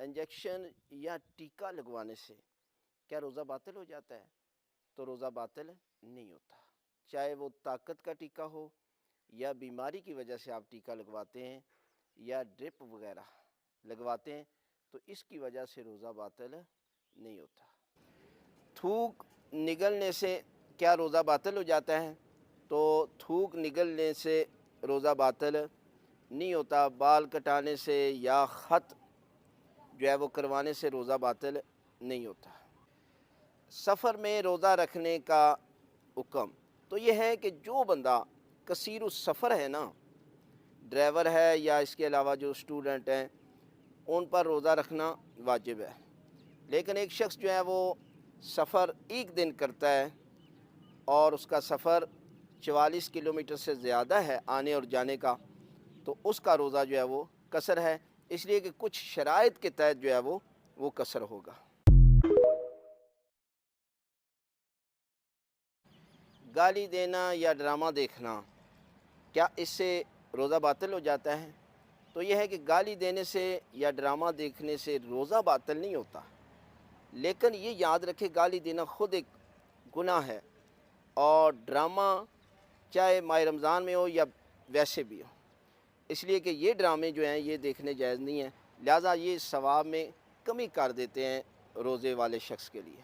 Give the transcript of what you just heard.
Injection یا ٹیکا لگوانے سے کیا روزہ باطل ہو جاتا ہے؟ تو روزہ باطل نہیں ہوتا، چاہے وہ طاقت کا ٹیکا ہو یا بیماری کی وجہ سے آپ ٹیکا لگواتے ہیں یا ڈرپ وغیرہ لگواتے ہیں تو اس کی وجہ سے روزہ باطل نہیں ہوتا۔ تھوک نگلنے سے کیا روزہ باطل ہو جاتا ہے؟ تو تھوک نگلنے سے روزہ باطل نہیں ہوتا، بال کٹانے سے یا خط جو ہے وہ کروانے سے روزہ باطل نہیں ہوتا۔ سفر میں روزہ رکھنے کا حکم تو یہ ہے کہ جو بندہ کثیر السفر ہے نا، ڈرائیور ہے یا اس کے علاوہ جو اسٹوڈنٹ ہیں، ان پر روزہ رکھنا واجب ہے۔ لیکن ایک شخص جو ہے وہ سفر ایک دن کرتا ہے اور اس کا سفر 44 کلومیٹر سے زیادہ ہے آنے اور جانے کا، تو اس کا روزہ جو ہے وہ قصر ہے، اس لیے کہ کچھ شرائط کے تحت جو ہے وہ قصر ہوگا۔ گالی دینا یا ڈرامہ دیکھنا کیا اس سے روزہ باطل ہو جاتا ہے؟ تو یہ ہے کہ گالی دینے سے یا ڈرامہ دیکھنے سے روزہ باطل نہیں ہوتا، لیکن یہ یاد رکھے گالی دینا خود ایک گناہ ہے، اور ڈرامہ چاہے ماہ رمضان میں ہو یا ویسے بھی ہو، اس لیے کہ یہ ڈرامے جو ہیں یہ دیکھنے جائز نہیں ہیں، لہٰذا یہ ثواب میں کمی کر دیتے ہیں روزے والے شخص کے لیے۔